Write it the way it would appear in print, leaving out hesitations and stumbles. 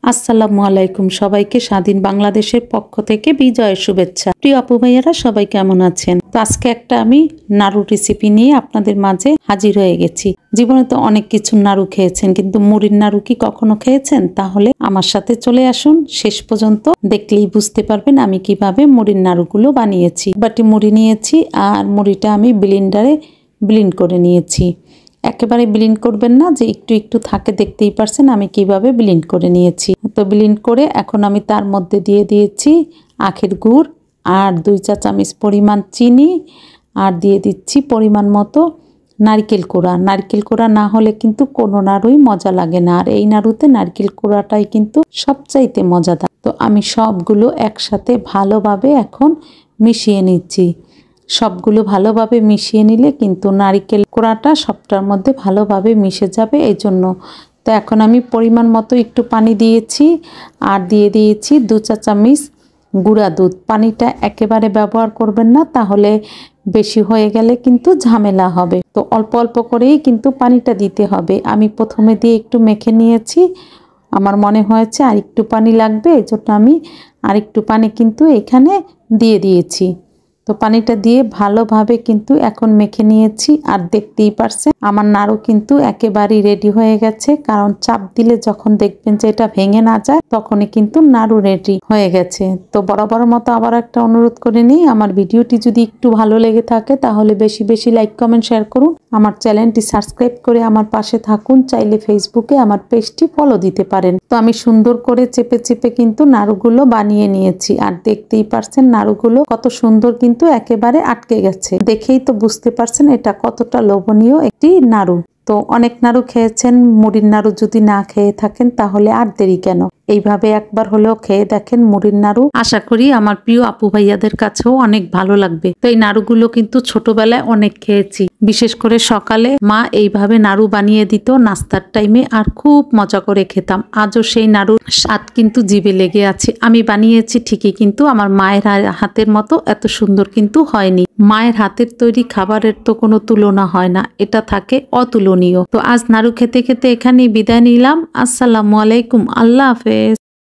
আসসালামু আলাইকুম সবাইকে স্বাধীন বাংলাদেশের পক্ষ থেকে বিজয়ের শুভেচ্ছা। প্রিয় আপু ভাইয়ারা সবাই কেমন আছেন? তো আজকে একটা আমি নাড়ু রেসিপি নিয়ে আপনাদের মাঝে হাজির হয়ে গেছি। জীবনে তো অনেক কিছু নাড়ু খেয়েছেন, কিন্তু মুড়ির নাড়ু কি কখনো খেয়েছেন? তাহলে আমার সাথে চলে আসুন, শেষ পর্যন্ত দেখলেই বুঝতে পারবেন আমি কিভাবে মুড়ির নাড়ুগুলো বানিয়েছি। বাটি মুড়ি নিয়েছি আর মুড়িটা আমি ব্লেন্ডারে ব্লেন্ড করে নিয়েছি। একেবারে ব্লেন্ড করবেন না, যে একটু একটু থাকে, দেখতেই পারছেন আমি কিভাবে ব্লেন্ড করে নিয়েছি। তো ব্লেন্ড করে এখন আমি তার মধ্যে দিয়ে দিয়েছি আখের গুড় আর 2 চা চামচ পরিমাণ চিনি, আর দিয়ে দিচ্ছি পরিমাণ মতো নারকেল কোড়া। নারকেল কোড়া না হলে কিন্তু কোনো নাড়ুই মজা লাগে না, আর এই নাড়ুতে নারকেল কোড়াটাই কিন্তু সবচাইতে মজাদার। তো আমি সবগুলো একসাথে ভালোভাবে এখন মিশিয়ে নিচ্ছি। সবগুলো ভালোভাবে মিশিয়ে নিলে কিন্তু নারকেল কোড়াটা সবটার মধ্যে ভালোভাবে মিশে যাবে, এই জন্য। তো এখন আমি পরিমাণ মতো একটু পানি দিয়েছি আর দিয়ে দিয়েছি 2 চা চামচ গুঁড়া দুধ। পানিটা একেবারে ব্যবহার করবেন না, তাহলে বেশি হয়ে গেলে কিন্তু ঝামেলা হবে। তো অল্প অল্প করেই কিন্তু পানিটা দিতে হবে। আমি প্রথমে দিয়ে একটু মেখে নিয়েছি, আমার মনে হয়েছে আর একটু পানি লাগবে, এই জন্য আমি আরেকটু পানি কিন্তু এখানে দিয়ে দিয়েছি। তো পানিটা দিয়ে ভালোভাবে কিন্তু এখন মেখে নিয়েছি, আর দেখতেই পারছেন আমার নাড়ু কিন্তু একেবারেই রেডি হয়ে গেছে। কারণ চাপ দিলে যখন দেখবেন যে এটা ভেঙে না যায়, তখনই কিন্তু নাড়ু রেডি হয়ে গেছে। তো বরাবর মতো আবার একটা অনুরোধ করে নিই, আমার ভিডিওটি যদি একটু ভালো লেগে থাকে তাহলে বেশি বেশি লাইক কমেন্ট শেয়ার করুন। আমার চ্যানেলটি সাবস্ক্রাইব করে আমার পাশে থাকুন। চাইলে ফেসবুকে আমার পেজটি ফলো দিতে পারেন। তো আমি সুন্দর করে চেপে চেপে কিন্তু নাড়ুগুলো বানিয়ে নিয়েছি, আর দেখতেই পারছেন নাড়ুগুলো কত সুন্দর কিন্তু একেবারে আটকে গেছে। দেখেই তো বুঝতে পারছেন এটা কতটা লোভনীয় একটি নাড়ু। তো অনেক নাড়ু খেয়েছেন, মুড়ির নাড়ু যদি না খেয়ে থাকেন তাহলে আর দেরি কেন, এইভাবে একবার হলেও খেয়ে দেখেন মুড়ির নাড়ু। আশা করি আমার প্রিয় আপু ভাইয়াদের কাছেও অনেক ভালো লাগবে। তো এই নাড়ুগুলো কিন্তু ছোটবেলায় অনেক খেয়েছি, বিশেষ করে সকালে মা এইভাবে নাড়ু বানিয়ে দিত নাস্তার টাইমে, আর খুব মজা করে খেতাম। আজও সেই নাড়ুর স্বাদ কিন্তু জিভে লেগে আছে। আমি বানিয়েছি ঠিকই, কিন্তু আমার মায়ের হাতের মতো এত সুন্দর কিন্তু হয়নি। মায়ের হাতের তৈরি খাবারের তো কোনো তুলনা হয় না, এটা থাকে অতুলনীয়। তো আজ নাড়ু খেতে খেতে এখানেই বিদায় নিলাম। আসসালামু আলাইকুম, আল্লাহ হাফেজ।